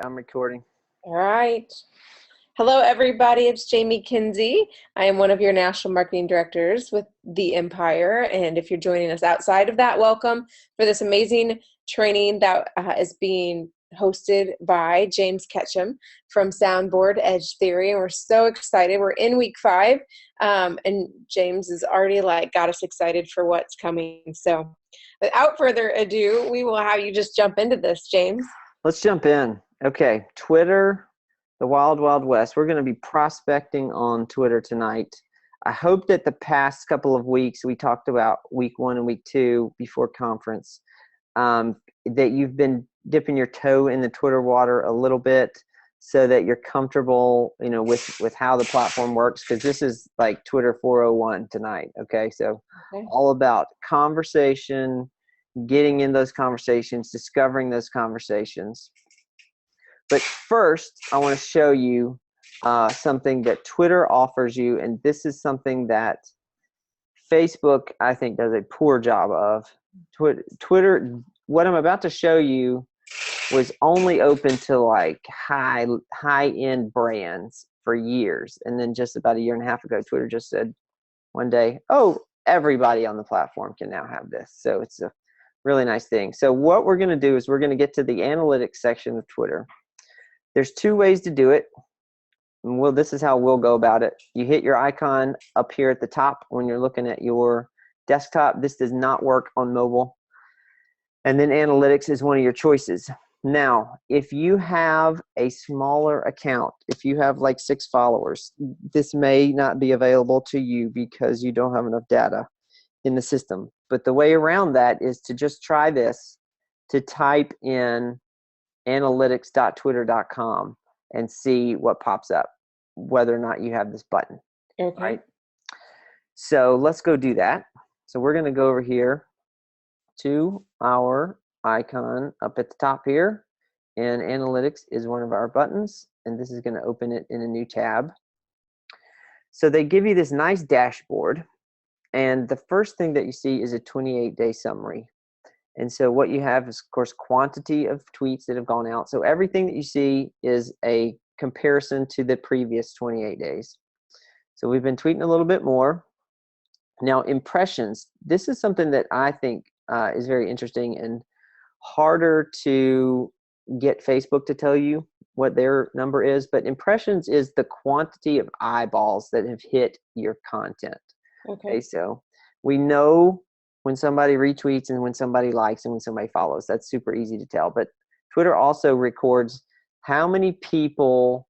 I'm recording. All right. Hello, everybody. It's Jamie Kinsey. I am one of your national marketing directors with The Empire. And if you're joining us outside of that, welcome for this amazing training that is being hosted by James Ketchum from Soundboard Edge Theory. And we're so excited. We're in week 5. And James is already got us excited for what's coming. So without further ado, we will have you just jump into this, James. Let's jump in. Okay, Twitter, the wild, wild west. We're going to be prospecting on Twitter tonight. I hope that the past couple of weeks, we talked about week 1 and week 2 before conference, that you've been dipping your toe in the Twitter water a little bit so that you're comfortable, with how the platform works, because this is like Twitter 401 tonight, okay? So all about conversation, getting in those conversations, discovering those conversations. But first, I want to show you something that Twitter offers you, and this is something that Facebook, I think, does a poor job of. Twitter, what I'm about to show you was only open to high-end brands for years, and then just about a year and a half ago, Twitter just said one day, oh, everybody on the platform can now have this. So it's a really nice thing. So what we're going to do is we're going to get to the analytics section of Twitter. There's 2 ways to do it. Well, this is how we'll go about it. You hit your icon up here at the top when you're looking at your desktop. This does not work on mobile. And then analytics is one of your choices. Now, if you have a smaller account, if you have 6 followers, this may not be available to you because you don't have enough data in the system. But the way around that is to just try this, to type in analytics.twitter.com and see what pops up, whether or not you have this button. Okay. Right? So let's go do that. So we're going to go over here to our icon up at the top here, and analytics is one of our buttons, and this is going to open it in a new tab. So they give you this nice dashboard, and the first thing that you see is a 28-day summary. And so what you have is, of course, quantity of tweets that have gone out. So everything that you see is a comparison to the previous 28 days. So we've been tweeting a little bit more. Now, impressions. This is something that I think is very interesting and harder to get Facebook to tell you what their number is. But impressions is the quantity of eyeballs that have hit your content. Okay, so we know when somebody retweets and when somebody likes and when somebody follows. That's super easy to tell. But Twitter also records how many people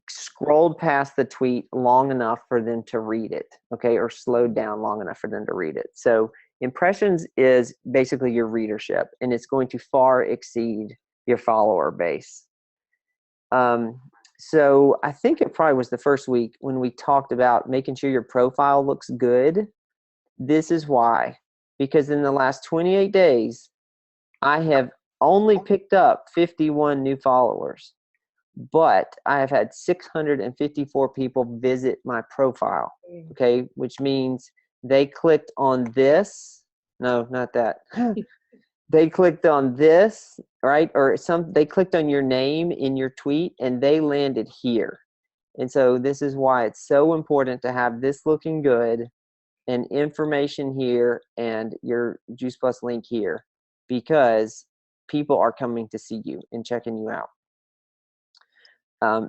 scrolled past the tweet long enough for them to read it, okay, or slowed down long enough for them to read it. So impressions is basically your readership, and it's going to far exceed your follower base. So I think it probably was the first week when we talked about making sure your profile looks good. This is why, because in the last 28 days, I have only picked up 51 new followers, but I have had 654 people visit my profile, okay, which means they clicked on this. No, not that. They clicked on this, right? Or they clicked on your name in your tweet and they landed here. And so this is why it's so important to have this looking good and information here and your Juice Plus link here, because people are coming to see you and checking you out.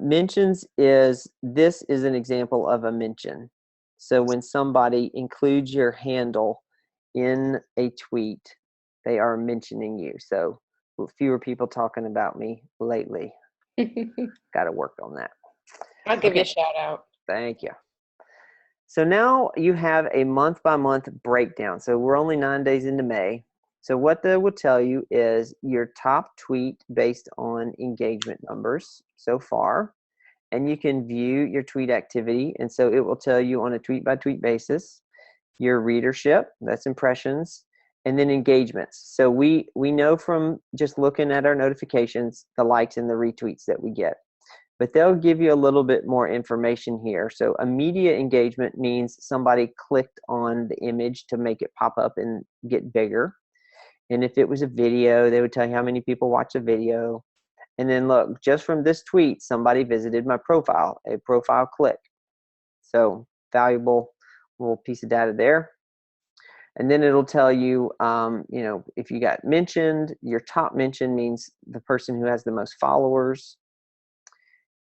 Mentions this is an example of a mention. So when somebody includes your handle in a tweet, they are mentioning you. So fewer people talking about me lately. Got to work on that. I'll give you a shout out. Thank you. So now you have a month-by-month breakdown. So we're only 9 days into May. So what that will tell you is your top tweet based on engagement numbers so far. And you can view your tweet activity. And so it will tell you on a tweet-by-tweet basis your readership, that's impressions, and then engagements. So we know from just looking at our notifications, the likes and the retweets that we get. But they'll give you a little bit more information here. So immediate engagement means somebody clicked on the image to make it pop up and get bigger. And if it was a video, they would tell you how many people watch a video. And then look, just from this tweet, somebody visited my profile, a profile click. So valuable little piece of data there. And then it'll tell you, if you got mentioned, your top mention means the person who has the most followers.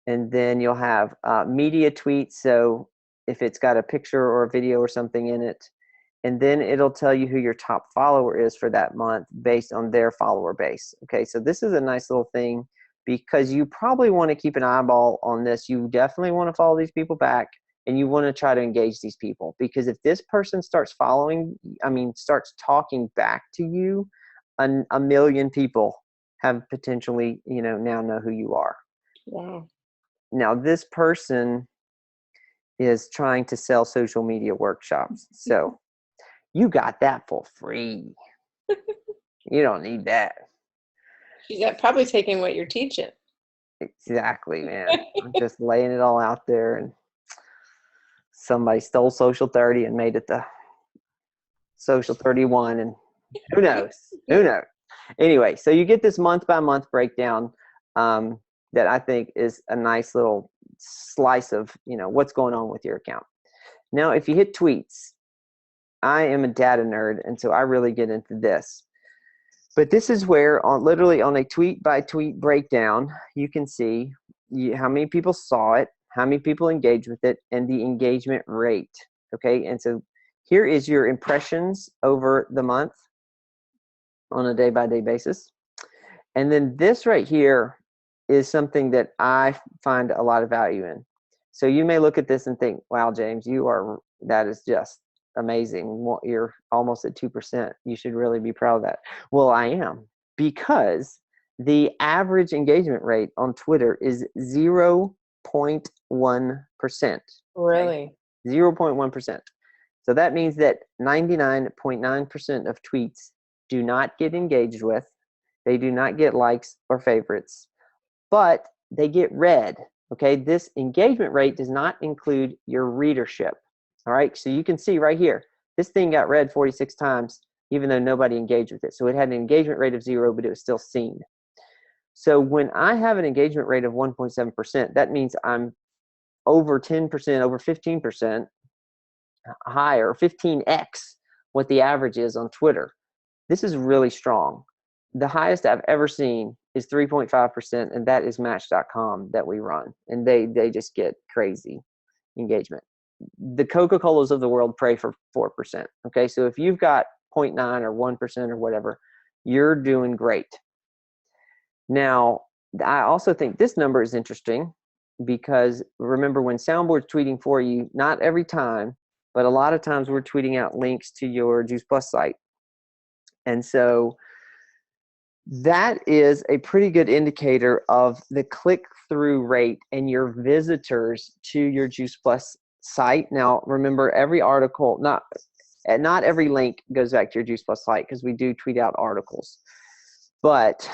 And then you'll have media tweets. So if it's got a picture or a video or something in it, and then it'll tell you who your top follower is for that month based on their follower base. Okay, so this is a nice little thing because you probably want to keep an eyeball on this. You definitely want to follow these people back, and you want to try to engage these people, because if this person starts starts talking back to you, a million people have potentially, now know who you are. Wow. Now, this person is trying to sell social media workshops. So you got that for free. You don't need that. She's probably taking what you're teaching. Exactly, man. I'm just laying it all out there, and somebody stole Social 30 and made it the Social 31, and who knows? Who knows? Anyway, so you get this month by month breakdown that I think is a nice little slice of what's going on with your account. Now, if you hit tweets, I am a data nerd, and so I really get into this. But this is where, literally on a tweet by tweet breakdown, you can see how many people saw it, how many people engaged with it, and the engagement rate. Okay, and so here is your impressions over the month on a day-by-day basis. And then this right here is something that I find a lot of value in. So you may look at this and think, wow, James, that is just amazing. You're almost at 2%. You should really be proud of that. Well, I am, because the average engagement rate on Twitter is 0.1%. Really? 0.1%. So that means that 99.9% of tweets do not get engaged with. They do not get likes or favorites, but they get read. Okay, this engagement rate does not include your readership. All right, so you can see right here, this thing got read 46 times, even though nobody engaged with it. So it had an engagement rate of 0, but it was still seen. So when I have an engagement rate of 1.7%, that means I'm over 10%, over 15% higher, 15x what the average is on Twitter. This is really strong. The highest I've ever seen is 3.5%, and that is Match.com that we run, and they just get crazy engagement. The Coca-Colas of the world pray for 4%. Okay, so if you've got 0.9 or 1% or whatever, you're doing great. Now, I also think this number is interesting, because remember, when Soundboard's tweeting for you, not every time, but a lot of times we're tweeting out links to your Juice Plus site. And so that is a pretty good indicator of the click-through rate and your visitors to your Juice Plus site. Now, remember, every article, not every link goes back to your Juice Plus site, because we do tweet out articles. But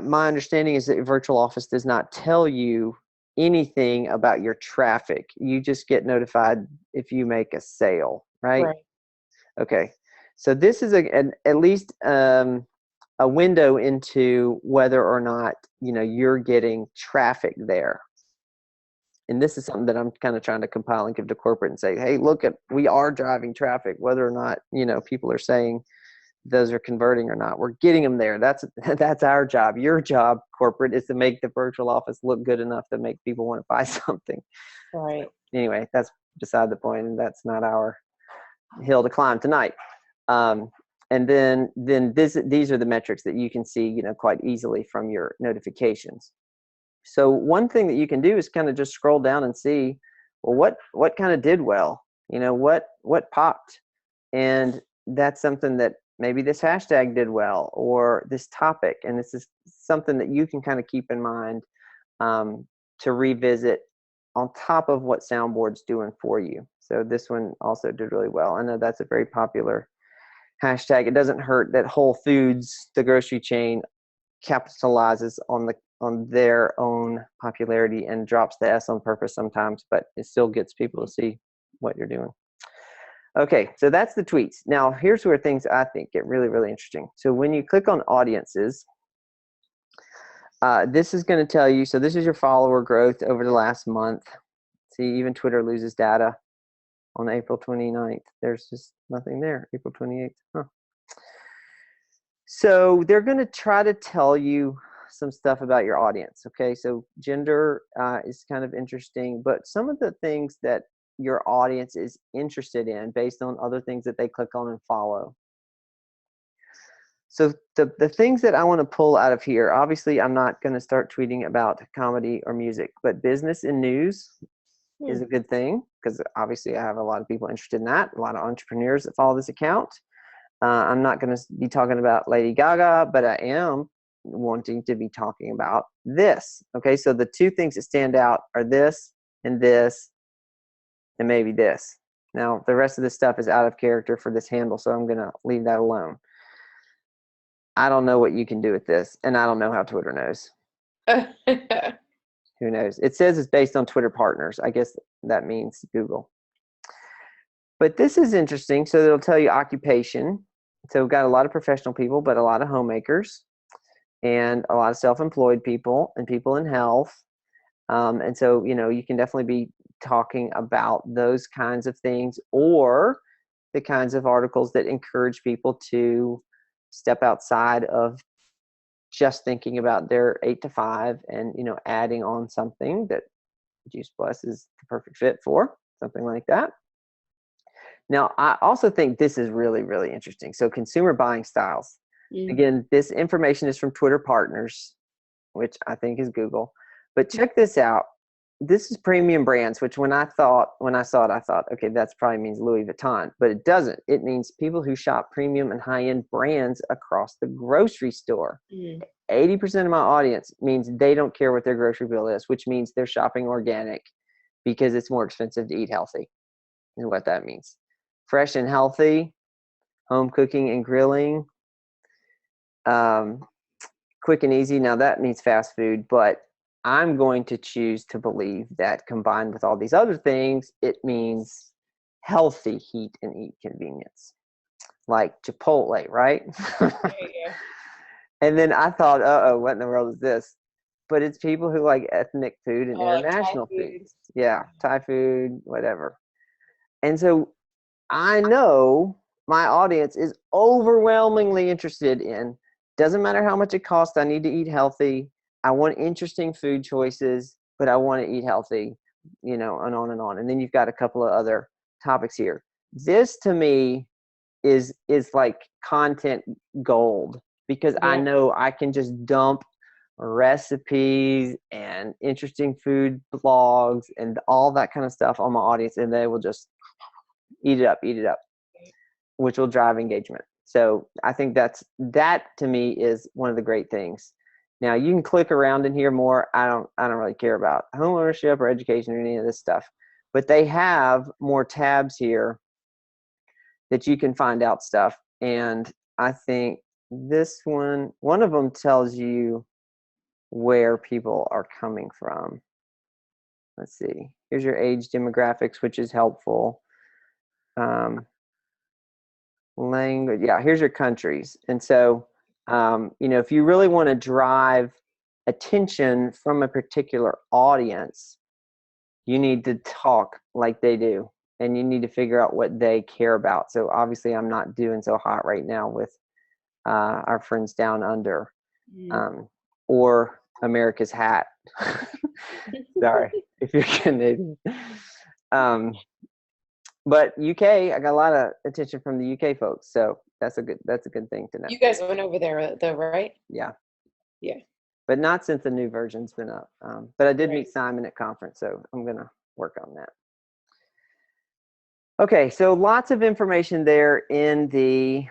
my understanding is that Virtual Office does not tell you anything about your traffic. You just get notified if you make a sale, right? Okay. So this is at least a window into whether or not you're getting traffic there. And this is something that I'm kind of trying to compile and give to corporate and say, hey, look, we are driving traffic, whether or not people are saying those are converting or not. We're getting them there. That's our job. Your job, corporate, is to make the Virtual Office look good enough to make people want to buy something. Right. Anyway, that's beside the point, and that's not our hill to climb tonight. And then these are the metrics that you can see, quite easily from your notifications. So one thing that you can do is kind of just scroll down and see, well, what kind of did well, what popped, and that's something that maybe this hashtag did well, or this topic, and this is something that you can kind of keep in mind to revisit on top of what Soundboard's doing for you. So this one also did really well. I know that's a very popular hashtag. It doesn't hurt that Whole Foods, the grocery chain, capitalizes on their own popularity and drops the S on purpose sometimes, but it still gets people to see what you're doing. Okay, so that's the tweets. Now, here's where things I think get really, really interesting. So when you click on audiences, This is going to tell you, so this is your follower growth over the last month. See, even Twitter loses data on April 29th. There's just nothing there. April 28th. Huh. So they're going to try to tell you some stuff about your audience. Okay, so gender is kind of interesting, but some of the things that your audience is interested in based on other things that they click on and follow. So the things that I want to pull out of here, obviously I'm not going to start tweeting about comedy or music, but business and news is a good thing because obviously I have a lot of people interested in that, a lot of entrepreneurs that follow this account. I'm not going to be talking about Lady Gaga, but I am wanting to be talking about this. Okay, so the two things that stand out are this and maybe this. Now, the rest of this stuff is out of character for this handle, so I'm going to leave that alone. I don't know what you can do with this, and I don't know how Twitter knows. Who knows? It says it's based on Twitter partners. I guess that means Google. But this is interesting. So it'll tell you occupation. So we've got a lot of professional people, but a lot of homemakers and a lot of self-employed people and people in health. And so, you can definitely be talking about those kinds of things or the kinds of articles that encourage people to step outside of just thinking about their 8 to 5 and, adding on something that Juice Plus is the perfect fit for, something like that. Now, I also think this is really, really interesting. So consumer buying styles. Again, this information is from Twitter partners, which I think is Google. But check this out. This is premium brands, which when I saw it, I thought, okay, that probably means Louis Vuitton. But it doesn't. It means people who shop premium and high-end brands across the grocery store. 80% of my audience means they don't care what their grocery bill is, which means they're shopping organic because it's more expensive to eat healthy, is what that means. Fresh and healthy, home cooking and grilling, quick and easy. Now that means fast food, but I'm going to choose to believe that combined with all these other things, it means healthy heat and eat convenience, like Chipotle, right? Yeah. And then I thought, what in the world is this? But it's people who like ethnic food and international foods. Yeah, Thai food, whatever. And so I know my audience is overwhelmingly interested in, doesn't matter how much it costs, I need to eat healthy. I want interesting food choices, but I want to eat healthy, and on and on. And then you've got a couple of other topics here. This to me is like content gold because I know I can just dump recipes and interesting food blogs and all that kind of stuff on my audience, and they will just eat it up, which will drive engagement. So I think that to me is one of the great things. Now you can click around in here more. I don't really care about home ownership or education or any of this stuff, but they have more tabs here that you can find out stuff. And I think this one of them tells you where people are coming from. Let's see. Here's your age demographics, which is helpful. Language. Yeah, here's your countries. And so, if you really want to drive attention from a particular audience, you need to talk like they do. And you need to figure out what they care about. So obviously I'm not doing so hot right now with our friends down under or America's Hat. Sorry if you're Canadian. But UK, I got a lot of attention from the UK folks. So that's a good thing to know. You guys went over there though, right? Yeah. Yeah. But not since the new version's been up. But I did meet Simon at conference, so I'm going to work on that. Okay, so lots of information there in the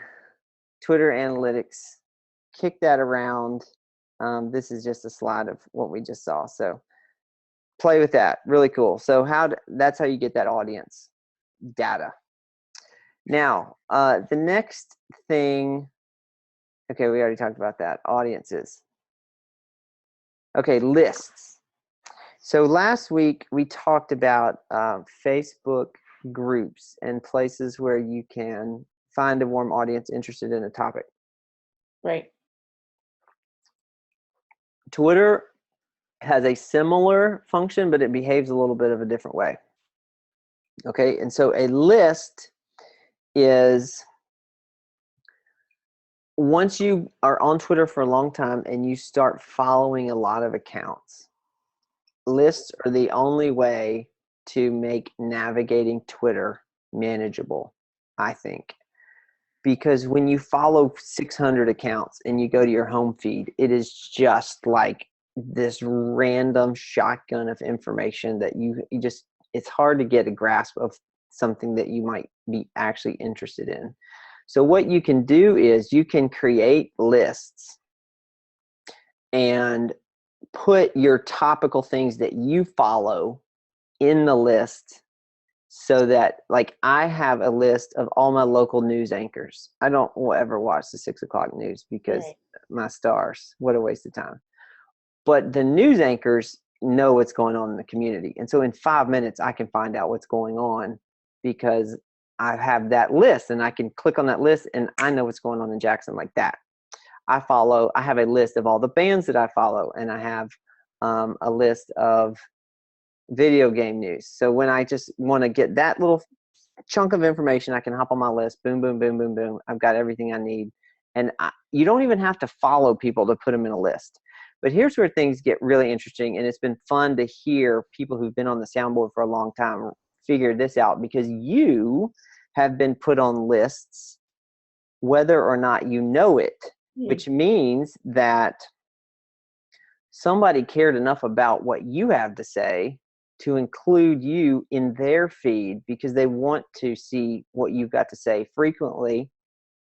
Twitter analytics. Kick that around. This is just a slide of what we just saw. So play with that. Really cool. So that's how you get that audience data. Now, the next thing, okay, we already talked about that. Audiences. Okay, lists. So last week we talked about Facebook groups and places where you can find a warm audience interested in a topic. Right. Twitter has a similar function, but it behaves a little bit of a different way. Okay, and so a list is, once you are on Twitter for a long time and you start following a lot of accounts, lists are the only way to make navigating Twitter manageable, I think. Because when you follow 600 accounts and you go to your home feed, it is just like this random shotgun of information that you just, it's hard to get a grasp of something that you might be actually interested in. So what you can do is you can create lists and put your topical things that you follow in the list, so that, like, I have a list of all my local news anchors. I don't ever watch the 6 o'clock news because my stars, what a waste of time. But the news anchors know what's going on in the community. And so in 5 minutes, I can find out what's going on because I have that list and I can click on that list and I know what's going on in Jackson like that. I have a list of all the bands that I follow, and I have a list of video game news. So when I just want to get that little chunk of information, I can hop on my list, boom, boom, boom, boom, boom. I've got everything I need. And you don't even have to follow people to put them in a list. But here's where things get really interesting, and it's been fun to hear people who've been on the soundboard for a long time figure this out, because you have been put on lists whether or not you know it, which means that somebody cared enough about what you have to say to include you in their feed because they want to see what you've got to say frequently,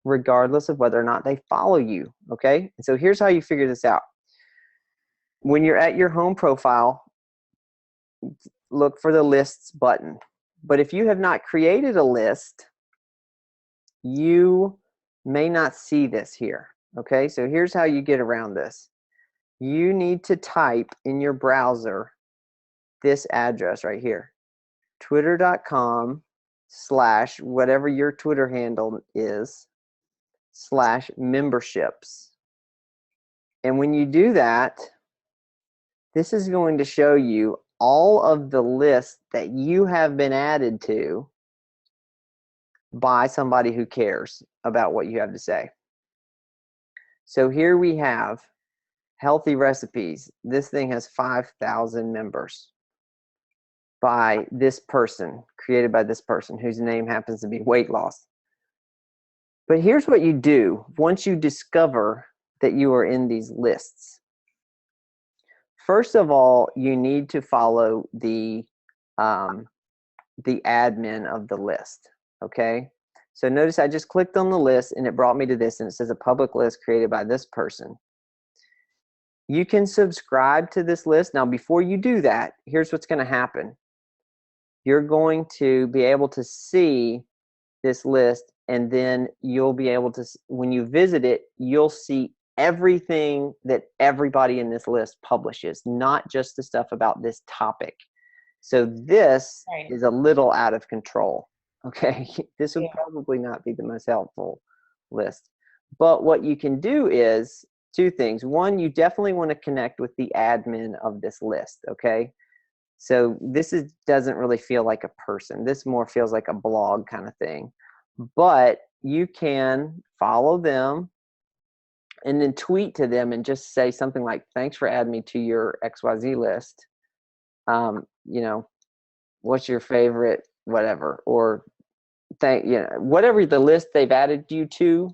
regardless of whether or not they follow you, okay? And so here's how you figure this out. When you're at your home profile, look for the lists button. But if you have not created a list, you may not see this here, okay? So here's how you get around this. You need to type in your browser this address right here, twitter.com/whatever your Twitter handle is, /memberships. And when you do that, this is going to show you all of the lists that you have been added to by somebody who cares about what you have to say. So here we have Healthy Recipes. This thing has 5,000 members by this person, created by this person whose name happens to be Weight Loss. But here's what you do once you discover that you are in these lists. First of all, you need to follow the admin of the list, okay? So notice I just clicked on the list and it brought me to this, and it says a public list created by this person. You can subscribe to this list. Now, before you do that, here's what's going to happen. You're going to be able to see this list, and then you'll be able to, when you visit it, you'll see everything that everybody in this list publishes, not just the stuff about this topic. So this is a little out of control, okay? This would probably not be the most helpful list. But what you can do is two things. One, you definitely want to connect with the admin of this list, okay? So this doesn't really feel like a person. This more feels like a blog kind of thing. But you can follow them and then tweet to them and just say something like, thanks for adding me to your XYZ list. You know, what's your favorite whatever, or whatever the list they've added you to.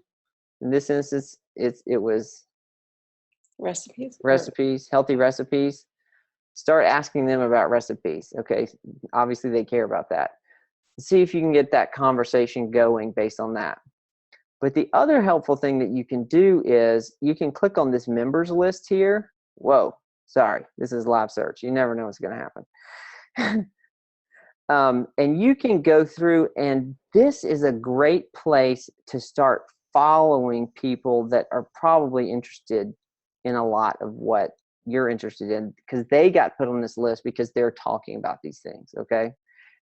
In this instance, it was recipes, healthy recipes. Start asking them about recipes, okay? Obviously they care about that. See if you can get that conversation going based on that. But the other helpful thing that you can do is you can click on this members list here. Whoa, sorry, this is live search. You never know what's going to happen. And you can go through, and this is a great place to start following people that are probably interested in a lot of what you're interested in, because they got put on this list because they're talking about these things, okay?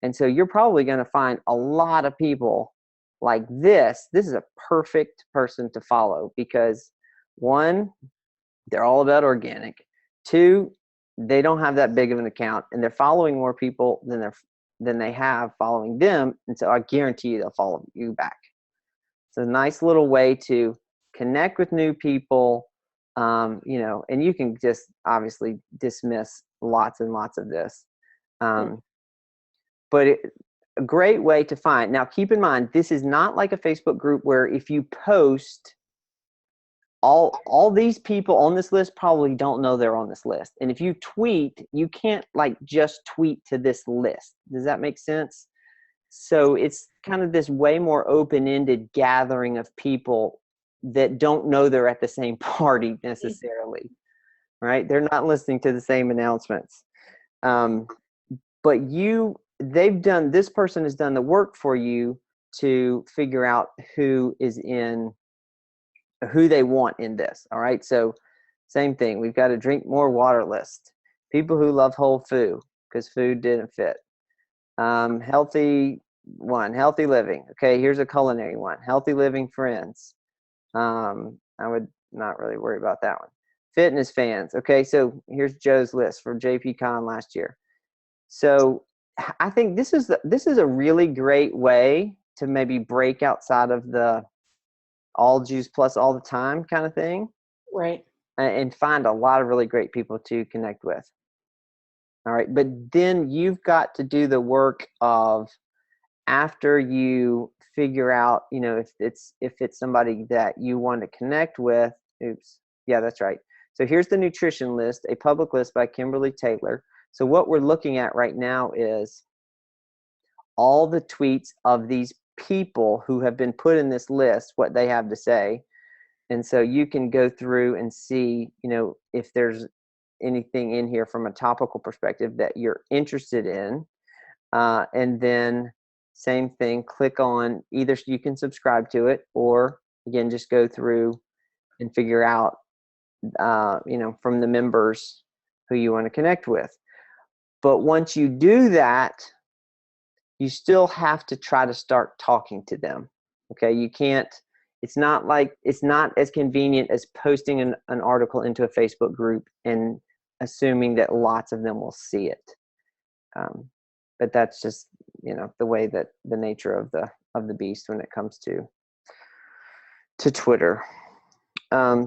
And so you're probably going to find a lot of people like this. This is a perfect person to follow because, one, They're all about organic. 2, they don't have that big of an account, and they're following more people than they have following them, and so I guarantee you they'll follow you back. It's a nice little way to connect with new people, and you can just obviously dismiss lots and lots of this. But a great way to find. Now, keep in mind, this is not like a Facebook group where if you post, all these people on this list probably don't know they're on this list. And if you tweet, you can't like just tweet to this list. Does that make sense? So it's kind of this way more open-ended gathering of people that don't know they're at the same party necessarily, right? They're not listening to the same announcements. But this person has done the work for you to figure out who they want in this. All right. So same thing. We've got a drink more water list. People who love whole food because food didn't fit. Healthy living. Okay. Here's a culinary one. Healthy living friends. I would not really worry about that one. Fitness fans. Okay. So here's Joe's list for JPCon last year. So I think this is a really great way to maybe break outside of the all juice plus all the time kind of thing. Right. And find a lot of really great people to connect with. All right. But then you've got to do the work of, after you figure out, if it's somebody that you want to connect with. Oops. Yeah, that's right. So here's the nutrition list, a public list by Kimberly Taylor. So what we're looking at right now is all the tweets of these people who have been put in this list, what they have to say. And so you can go through and see, if there's anything in here from a topical perspective that you're interested in. And then same thing, click on either you can subscribe to it, or again, just go through and figure out, from the members who you want to connect with. But once you do that, you still have to try to start talking to them. Okay. You can't, it's not as convenient as posting an article into a Facebook group and assuming that lots of them will see it. But that's just, the way that the nature of the beast when it comes to Twitter.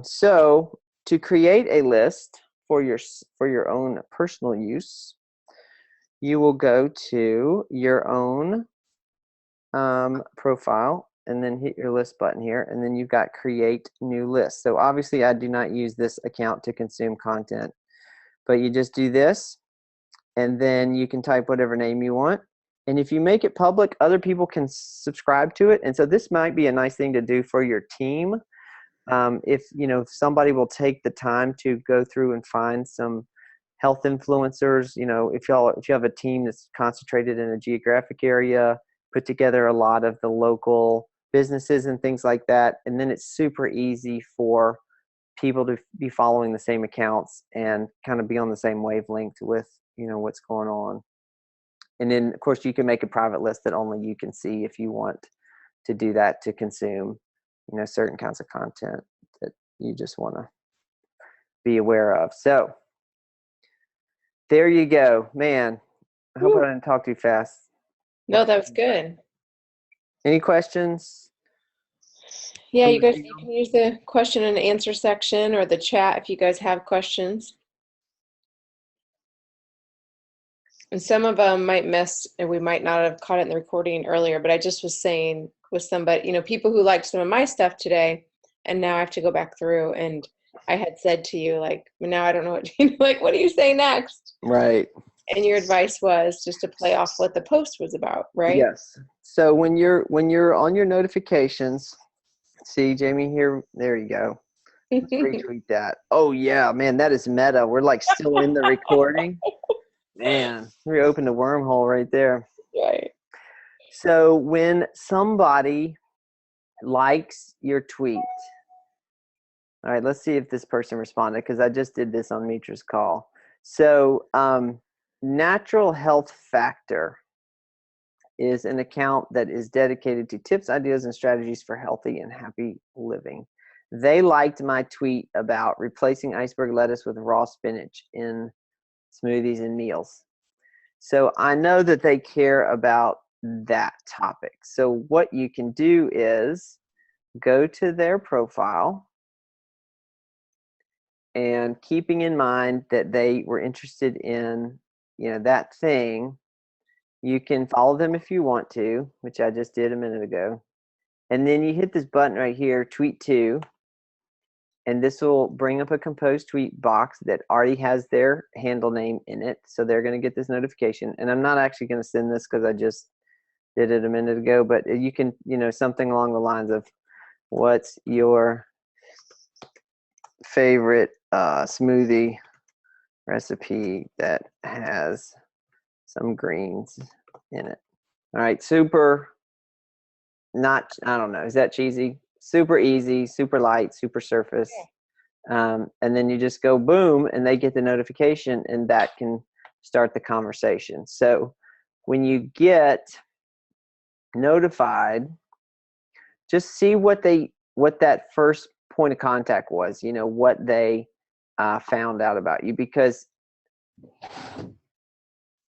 So to create a list for your own personal use, you will go to your own profile and then hit your list button here, and then you've got create new list. So obviously I do not use this account to consume content, but you just do this, and then you can type whatever name you want. And if you make it public, other people can subscribe to it. And so this might be a nice thing to do for your team. If somebody will take the time to go through and find some health influencers, if you have a team that's concentrated in a geographic area, put together a lot of the local businesses and things like that. And then it's super easy for people to be following the same accounts and kind of be on the same wavelength with, what's going on. And then of course you can make a private list that only you can see if you want to do that, to consume, certain kinds of content that you just want to be aware of. So there you go, man. I hope I didn't talk too fast. No, that was good. Any questions? Yeah, you can use the question and answer section or the chat if you guys have questions. And some of them might miss, and we might not have caught it in the recording earlier, but I just was saying with somebody, people who liked some of my stuff today, and now I have to go back through, and I had said to you, like, now I don't know what what do you say next? Right. And your advice was just to play off what the post was about, right? Yes. So when you're on your notifications, see Jamie here, there you go. Let's retweet that. Oh yeah, man, that is meta. We're like still in the recording. Man, we opened a wormhole right there. Right. So when somebody likes your tweet, all right, let's see if this person responded, because I just did this on Mitra's call. So Natural Health Factor is an account that is dedicated to tips, ideas, and strategies for healthy and happy living. they liked my tweet about replacing iceberg lettuce with raw spinach in smoothies and meals. So I know that they care about that topic. So what you can do is go to their profile, and keeping in mind that they were interested in, that thing, you can follow them if you want to, which I just did a minute ago. And then you hit this button right here, tweet to, and this will bring up a composed tweet box that already has their handle name in it. So they're going to get this notification. And I'm not actually going to send this because I just did it a minute ago, but you can, something along the lines of, what's your favorite smoothie recipe that has some greens in it? All right, super, not, I don't know, is that cheesy? Super easy, super light, super surface. And then you just go boom, and they get the notification, and that can start the conversation. So when you get notified, just see what that first point of contact was, what they found out about you. Because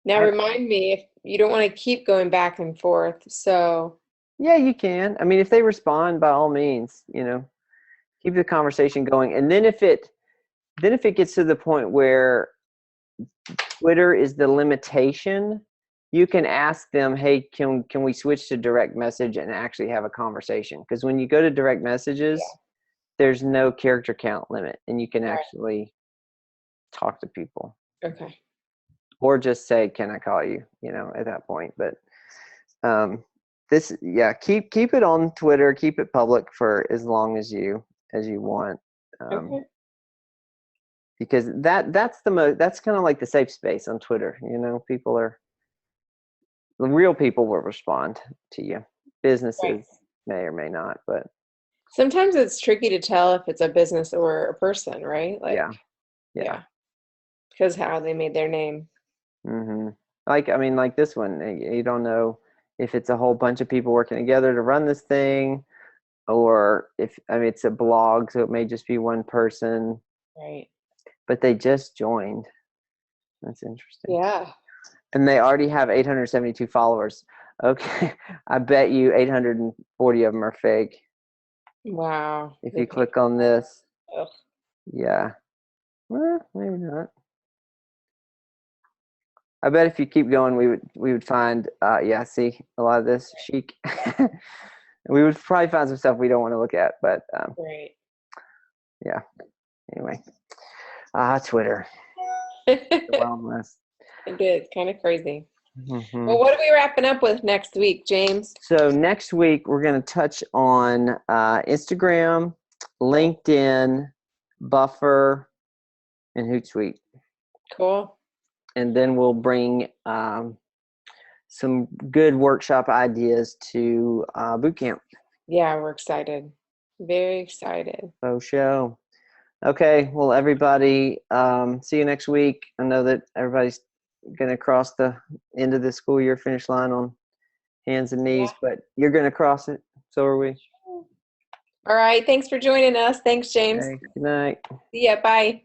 now remind me, if you don't want to keep going back and forth, so yeah, you can. I mean, if they respond, by all means, keep the conversation going. And then if it gets to the point where Twitter is the limitation, you can ask them, hey, can we switch to direct message and actually have a conversation? Because when you go to direct messages, there's no character count limit, and you can actually talk to people. Okay. Or just say, can I call you, at that point. But keep it on Twitter, keep it public for as long as you want. Okay. Because that's kind of like the safe space on Twitter. The real people will respond to you. Businesses may or may not, but sometimes it's tricky to tell if it's a business or a person, right? Like, yeah. Because how they made their name. Mm-hmm. Like this one, you don't know if it's a whole bunch of people working together to run this thing, or it's a blog, so it may just be one person. Right. But they just joined. That's interesting. Yeah. And they already have 872 followers. Okay. I bet you 840 of them are fake. Wow. If you click on this. Ugh. Yeah. Well, maybe not. I bet if you keep going, we would find, see a lot of this chic. We would probably find some stuff we don't want to look at, but right. Yeah. Anyway, Twitter. The Wild West. It's kind of crazy. Mm-hmm. Well, what are we wrapping up with next week, James? So next week we're going to touch on Instagram, LinkedIn, Buffer, and Hootsuite. Cool. And then we'll bring some good workshop ideas to boot camp. Yeah, we're excited. Very excited. Show. Okay, well, everybody, see you next week. I know that everybody's going to cross the end of the school year finish line on hands and knees, but you're going to cross it. So are we. All right. Thanks for joining us. Thanks, James. Okay, good night. See ya. Bye.